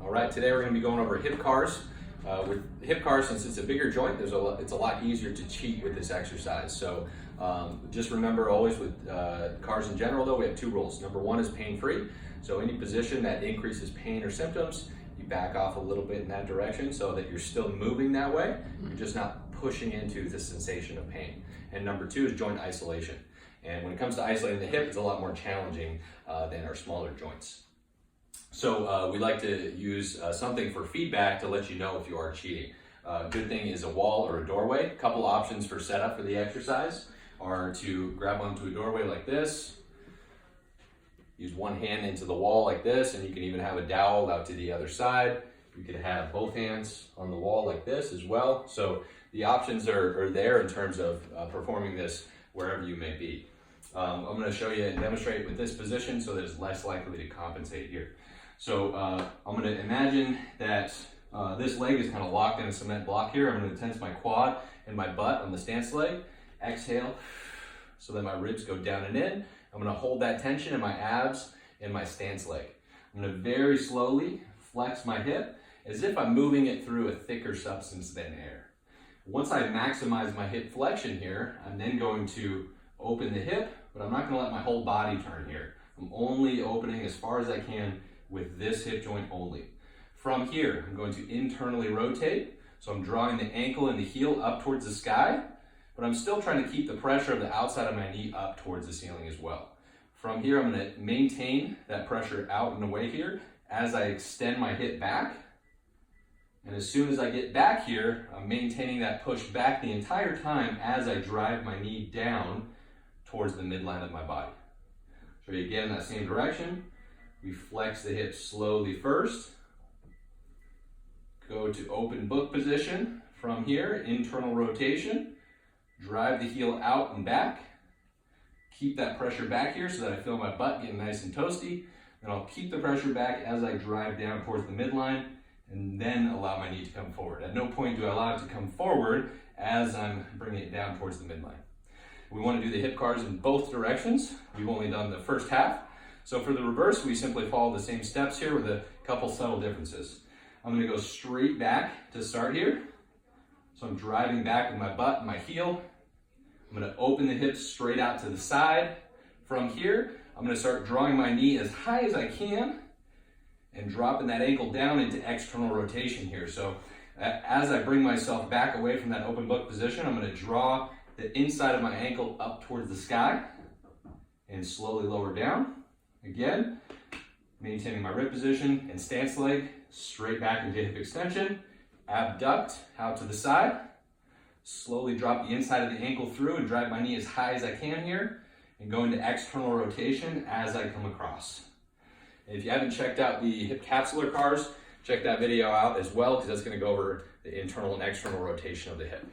All right, today we're going to be going over hip cars. With hip cars, since it's a bigger joint, it's a lot easier to cheat with this exercise. So just remember always with cars in general though, we have two rules. Number one is pain-free. So any position that increases pain or symptoms, you back off a little bit in that direction so that you're still moving that way. You're just not pushing into the sensation of pain. And number two is joint isolation. And when it comes to isolating the hip, it's a lot more challenging than our smaller joints. So we like to use something for feedback to let you know if you are cheating. Good thing is a wall or a doorway. A couple options for setup for the exercise are to grab onto a doorway like this, use one hand into the wall like this, and you can even have a dowel out to the other side. You could have both hands on the wall like this as well. So the options are there in terms of performing this wherever you may be. I'm going to show you and demonstrate with this position so that it's less likely to compensate here. So I'm going to imagine that this leg is kind of locked in a cement block here. I'm going to tense my quad and my butt on the stance leg. Exhale so that my ribs go down and in. I'm going to hold that tension in my abs and my stance leg. I'm going to very slowly flex my hip as if I'm moving it through a thicker substance than air. Once I maximize my hip flexion here, I'm then going to open the hip, but I'm not going to let my whole body turn here. I'm only opening as far as I can with this hip joint only. From here, I'm going to internally rotate. So I'm drawing the ankle and the heel up towards the sky, but I'm still trying to keep the pressure of the outside of my knee up towards the ceiling as well. From here, I'm going to maintain that pressure out and away here as I extend my hip back. And as soon as I get back here, I'm maintaining that push back the entire time as I drive my knee down towards the midline of my body. Show you again in that same direction. We flex the hips slowly first. Go to open book position. From here, internal rotation. Drive the heel out and back. Keep that pressure back here so that I feel my butt getting nice and toasty. Then I'll keep the pressure back as I drive down towards the midline and then allow my knee to come forward. At no point do I allow it to come forward as I'm bringing it down towards the midline. We want to do the hip cars in both directions. We've only done the first half. So for the reverse, we simply follow the same steps here with a couple subtle differences. I'm going to go straight back to start here. So I'm driving back with my butt and my heel. I'm going to open the hips straight out to the side. From here, I'm going to start drawing my knee as high as I can and dropping that ankle down into external rotation here. So as I bring myself back away from that open book position, I'm going to draw the inside of my ankle up towards the sky and slowly lower down. Again, maintaining my rib position and stance leg, straight back into hip extension, abduct out to the side, slowly drop the inside of the ankle through and drive my knee as high as I can here, and go into external rotation as I come across. And if you haven't checked out the hip capsular cars, check that video out as well, because that's going to go over the internal and external rotation of the hip.